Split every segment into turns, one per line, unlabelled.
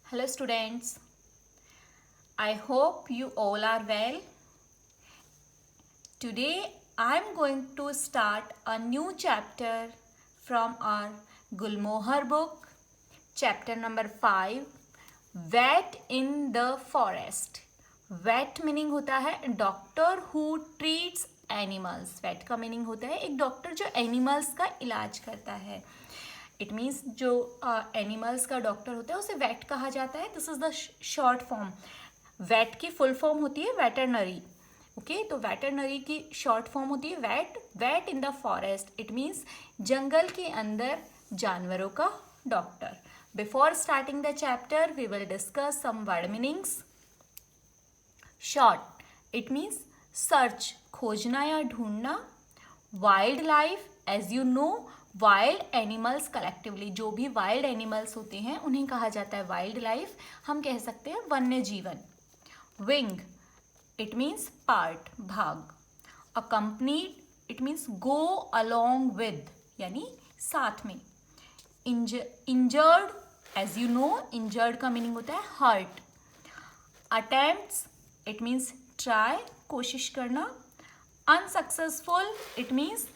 Hello students, I hope you all are well. Today I am going to start a new chapter from our Gulmohar book, chapter number 5, Vet in the Forest. Vet meaning होता है doctor who treats animals. Vet का meaning होता है एक doctor जो animals का इलाज करता है. इट मीन्स जो एनिमल्स का डॉक्टर होता है उसे वेट कहा जाता है. This is the short form. Vet की फुल फॉर्म होती है वेटरनरी. ओके, तो वेटरनरी की शॉर्ट फॉर्म होती है vet. Vet in the forest it means जंगल के अंदर जानवरों का doctor. Before starting the chapter we will discuss some word meanings. Sought it means search, खोजना या ढूंढना. Wildlife, as you no wild animals collectively, जो भी वाइल्ड एनिमल्स होते हैं उन्हें कहा जाता है वाइल्ड लाइफ. हम कह सकते हैं वन्य जीवन. विंग इट मीन्स पार्ट, भाग. Accompanied it means go along with, यानी साथ में. Injured, as you know injured का मीनिंग होता है hurt. Attempts it means try, कोशिश करना. Unsuccessful it means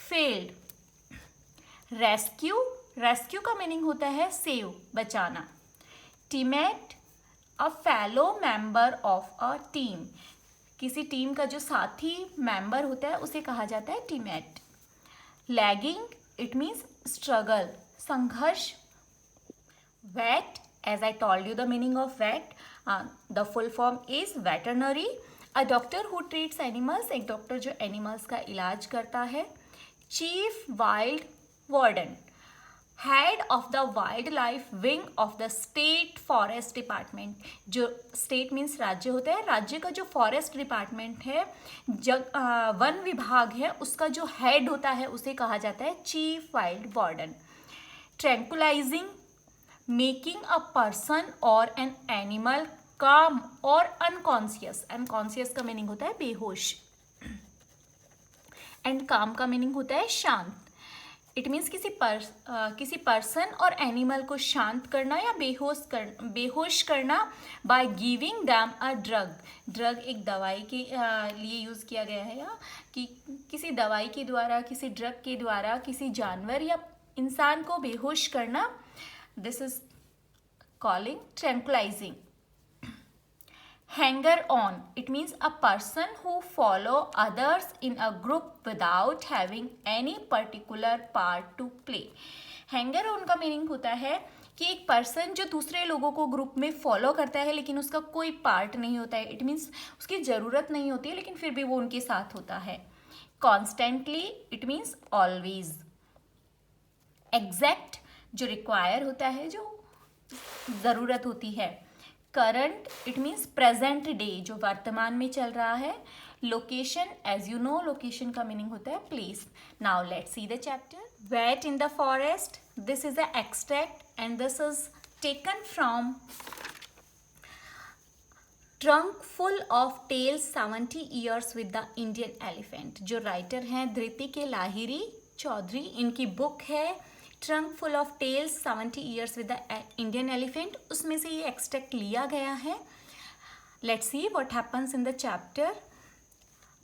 failed. Rescue, rescue का मीनिंग होता है सेव, बचाना. Teammate, a fellow member of a team, किसी टीम का जो साथी मेंबर होता है उसे कहा जाता है teammate. Lagging it means struggle, संघर्ष. Vet, as I told you the meaning of vet, the full form is veterinary, a doctor who treats animals, एक डॉक्टर जो एनिमल्स का इलाज करता है. Chief wild warden, head of the wild life wing of the state forest department. जो state means राज्य होता है, राज्य का जो फॉरेस्ट डिपार्टमेंट है, वन विभाग है, उसका जो हेड होता है उसे कहा जाता है chief wild warden. Tranquillising, making a person और एन एनिमल काम और अनकॉन्शियस. अनकॉन्शियस का मीनिंग होता है बेहोश. एंड काम का मीनिंग होता है शांत. इट मीन्स किसी पर्सन और एनिमल को शांत करना या बेहोश करना by giving them a drug. Drug एक दवाई के लिए यूज़ किया गया है, या कि किसी दवाई के द्वारा, किसी ड्रग के द्वारा किसी जानवर या इंसान को बेहोश करना. This is calling tranquillising. Hanger on, it means a person who follow others in a group without having any particular part to play. Hanger on का मीनिंग होता है कि एक पर्सन जो दूसरे लोगों को ग्रुप में फॉलो करता है लेकिन उसका कोई पार्ट नहीं होता है. इट मीन्स उसकी ज़रूरत नहीं होती है लेकिन फिर भी वो उनके साथ होता है. Constantly it means always. Exact, जो रिक्वायर होता है, जो ज़रूरत होती है. Current it means present day, जो वर्तमान में चल रहा है. Location, as you know location का मीनिंग होता है place. Now let's see the chapter. Vet in the forest, this is the extract and this is taken from trunk full of tales 70 years with the Indian elephant. जो writer हैं धृति K Lahiri Chaudhuri, इनकी book है trunk full of tales 70 years with the Indian elephant. उसमें से ये extract लिया गया है. Let's see what happens in the chapter.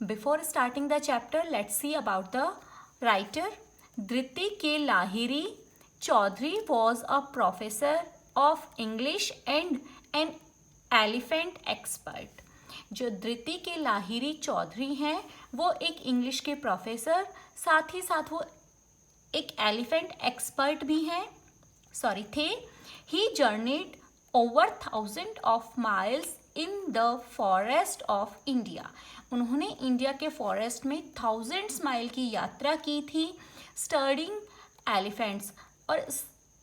Before starting the chapter let's see about the writer. Dhriti K Lahiri Chaudhuri was a professor of English and an elephant expert. जो Dhriti K Lahiri Chaudhary हैं वो एक इंग्लिश के प्रोफेसर, साथ ही साथ वो एक एलिफेंट एक्सपर्ट भी हैं, थे. He journeyed over 1000 of miles in the forest of India. उन्होंने इंडिया के फॉरेस्ट में 1000 माइल की यात्रा की थी. स्टडिंग एलिफेंट्स, और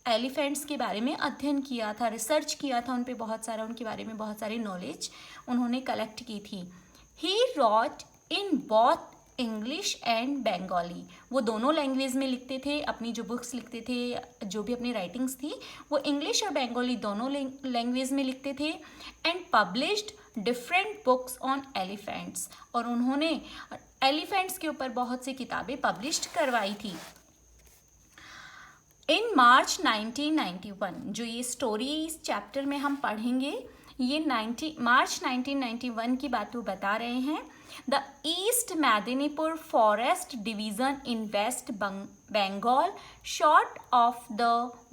एलिफेंट्स के बारे में अध्ययन किया था, रिसर्च किया था उन पे बहुत सारा, उनके बारे में बहुत सारी नॉलेज उन्होंने कलेक्ट की थी. He wrote in both English and Bengali. वो दोनों लैंग्वेज में लिखते थे, अपनी जो बुक्स लिखते थे, जो भी अपनी राइटिंग्स थी वो इंग्लिश और बंगाली दोनों लैंग्वेज में लिखते थे. And published different books on elephants, और उन्होंने एलिफेंट्स के ऊपर बहुत सी किताबें पब्लिश्ड करवाई थी. इन मार्च 1991, जो ये स्टोरी इस चैप्टर में हम पढ़ेंगे, ये मार्च 1991 की बात वो बता रहे हैं। The East Medinipur forest division in West Bengal sought of the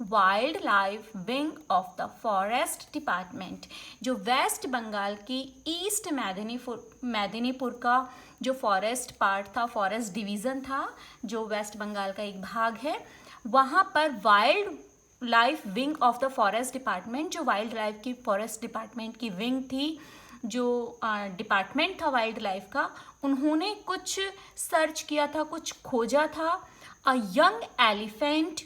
wild life wing of the forest department. जो वेस्ट बंगाल की ईस्ट मेदिनीपुर का जो फॉरेस्ट पार्ट था, फॉरेस्ट डिवीज़न था, जो वेस्ट बंगाल का एक भाग है, वहाँ पर wild life wing of the forest department, जो वाइल्ड लाइफ की फॉरेस्ट डिपार्टमेंट की विंग थी, जो डिपार्टमेंट था वाइल्ड लाइफ का, उन्होंने कुछ सर्च किया था, कुछ खोजा था। A young elephant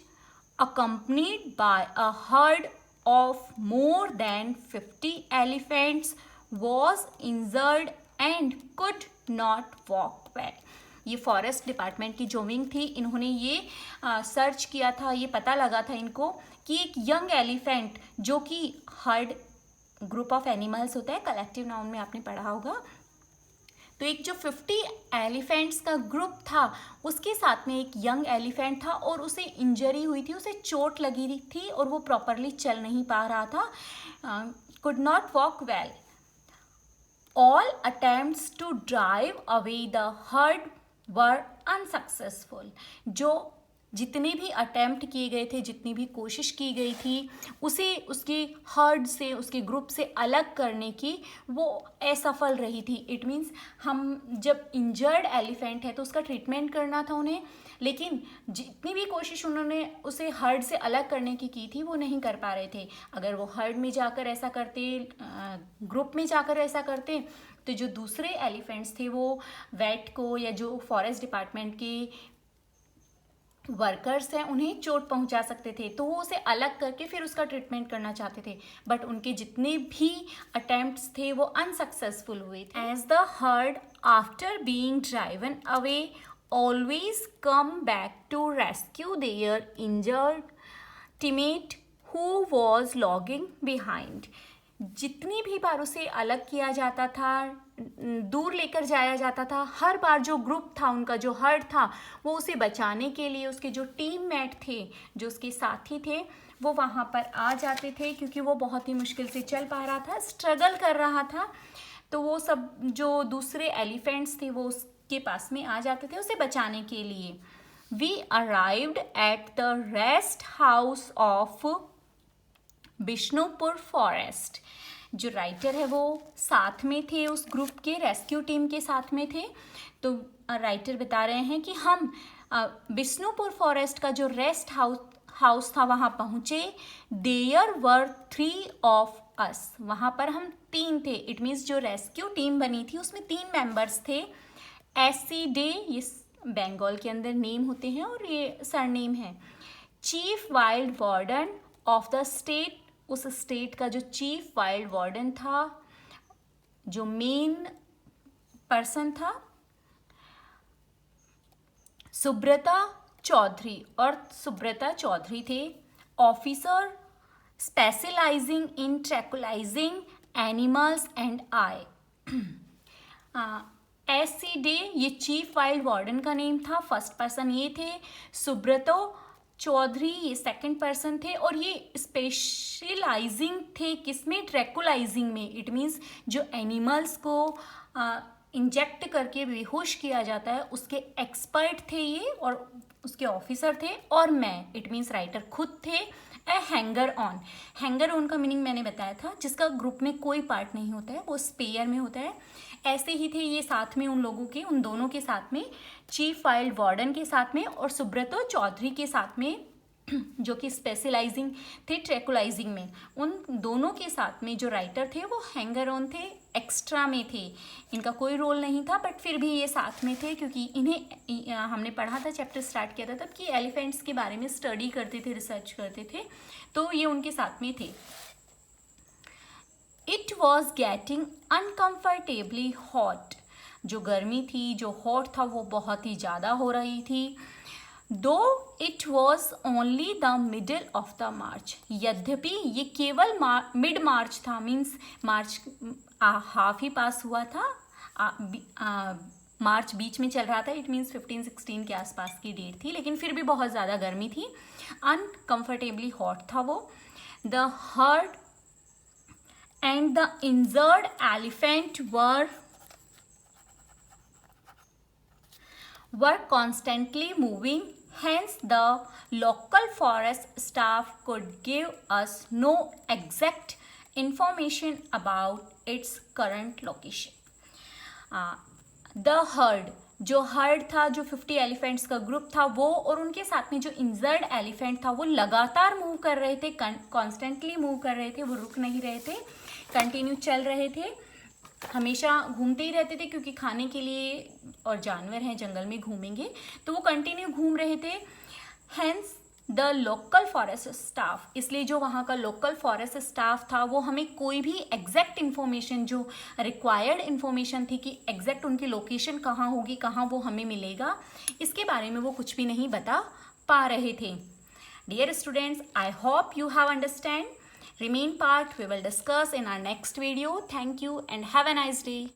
accompanied by a herd of more than 50 elephants was injured and could not walk well। ये फॉरेस्ट डिपार्टमेंट की जो विंग थी, इन्होंने ये सर्च किया था, ये पता लगा था इनको कि एक यंग एलिफेंट, जो कि हर्ड ग्रुप ऑफ एनिमल्स होता है, कलेक्टिव नाउन में आपने पढ़ा होगा, तो एक जो 50 एलिफेंट्स का ग्रुप था, उसके साथ में एक यंग एलिफेंट था और उसे इंजरी हुई थी, उसे चोट लगी थी और वो प्रॉपरली चल नहीं पा रहा था, could not walk well. All attempts to drive away the herd were unsuccessful. जो जितने भी अटेम्प्ट किए गए थे, जितनी भी कोशिश की गई थी उसे उसके हर्ड से, उसके ग्रुप से अलग करने की, वो असफल रही थी। इट मीन्स हम जब इंजर्ड एलिफेंट है तो उसका ट्रीटमेंट करना था उन्हें, लेकिन जितनी भी कोशिश उन्होंने उसे हर्ड से अलग करने की थी, वो नहीं कर पा रहे थे। अगर वो हर्ड में जाकर ऐसा करते, ग्रुप में जाकर ऐसा करते, तो जो दूसरे एलिफेंट्स थे वो वेट को, या जो फॉरेस्ट डिपार्टमेंट के वर्कर्स हैं, उन्हें चोट पहुंचा सकते थे, तो वो उसे अलग करके फिर उसका ट्रीटमेंट करना चाहते थे, बट उनके जितने भी अटेम्प्ट्स थे वो अनसक्सेसफुल हुए थे। As the herd after being driven away always come back to rescue their injured teammate who was lagging behind. जितनी भी बार उसे अलग किया जाता था, दूर लेकर जाया जाता था, हर बार जो ग्रुप था उनका, जो हर्ड था, वो उसे बचाने के लिए उसके जो टीममेट थे, जो उसके साथी थे, वो वहाँ पर आ जाते थे, क्योंकि वो बहुत ही मुश्किल से चल पा रहा था, स्ट्रगल कर रहा था। तो वो सब जो दूसरे एलिफेंट्स थे वो उसके पास में आ जाते थे उसे बचाने के लिए। We arrived at the rest house of Bishnupur forest. जो राइटर है वो साथ में थे, उस ग्रुप के रेस्क्यू टीम के साथ में थे। तो राइटर बता रहे हैं कि हम बिष्णुपुर फॉरेस्ट का जो रेस्ट हाउस था वहाँ पहुँचे। देयर वर 3 ऑफ अस, वहाँ पर हम 3 थे। इट मीन्स जो रेस्क्यू टीम बनी थी उसमें 3 मेंबर्स थे। एसी डे, ये बंगाल के अंदर नेम होते हैं और ये सरनेम है। Chief wild warden of the state, उस स्टेट का जो चीफ वाइल्ड वार्डन था, जो मेन पर्सन था, सुब्रता चौधरी, और सुब्रता चौधरी थे। Officer specialising in tranquillising animals and I. SC. Day, ये चीफ वाइल्ड वार्डन का नेम था, फर्स्ट पर्सन ये थे। सुब्रतो चौधरी ये सेकंड पर्सन थे, और ये स्पेशलाइजिंग थे किसमें? ट्रैंकुलाइजिंग में। इट मीन्स जो एनिमल्स को इंजेक्ट करके बेहोश किया जाता है उसके एक्सपर्ट थे ये, और उसके ऑफिसर थे। और मैं, इट मीन्स राइटर खुद थे। ए हैंगर ऑन, हैंगर ऑन का मीनिंग मैंने बताया था, जिसका ग्रुप में कोई पार्ट नहीं होता है, वो स्पेयर में होता है। ऐसे ही थे ये साथ में उन लोगों के, उन दोनों के साथ में, चीफ वाइल्ड वार्डन के साथ में और सुब्रतो चौधरी के साथ में, जो कि स्पेशलाइजिंग थे ट्रैंकुलाइजिंग में। उन दोनों के साथ में जो राइटर थे वो हैंगर ऑन थे, एक्स्ट्रा में थे, इनका कोई रोल नहीं था, बट फिर भी ये साथ में थे, क्योंकि इन्हें हमने पढ़ा था, चैप्टर स्टार्ट किया था तब कि एलिफेंट्स के बारे में स्टडी करते थे, रिसर्च करते थे, तो ये उनके साथ में थे। इट वॉज गेटिंग अनकम्फर्टेबली हॉट, जो गर्मी थी, जो हॉट था, वो बहुत ही ज़्यादा हो रही थी। Though it was only the middle of the March, यद्यपि ये केवल मिड मार्च था, मीन्स मार्च हाफ ही पास हुआ था, मार्च बीच में चल रहा था, इट मीन्स 15-16 के आसपास की डेट थी, लेकिन फिर भी बहुत ज़्यादा गर्मी थी, अनकम्फर्टेबली हॉट था वो। The heard and the injured elephant were constantly moving, hence the local forest staff could give us no exact information about its current location. The herd, जो हर्ड था, जो 50 एलिफेंट्स का ग्रुप था वो, और उनके साथ में जो इंजर्ड एलिफेंट था वो लगातार मूव कर रहे थे, कॉन्स्टेंटली मूव कर रहे थे, वो रुक नहीं रहे थे, कंटिन्यू चल रहे थे, हमेशा घूमते ही रहते थे, क्योंकि खाने के लिए, और जानवर हैं जंगल में घूमेंगे, तो वो कंटिन्यू घूम रहे थे। Hence the local forest staff, इसलिए जो वहाँ का लोकल फॉरेस्ट स्टाफ था वो हमें कोई भी एग्जैक्ट इन्फॉर्मेशन, जो रिक्वायर्ड इन्फॉर्मेशन थी कि एग्जैक्ट उनकी लोकेशन कहाँ होगी, कहाँ वो हमें मिलेगा, इसके बारे में वो कुछ भी नहीं बता पा रहे थे। Dear students, I hope you have understand. Remain part we will discuss in our next video. Thank you and have a nice day.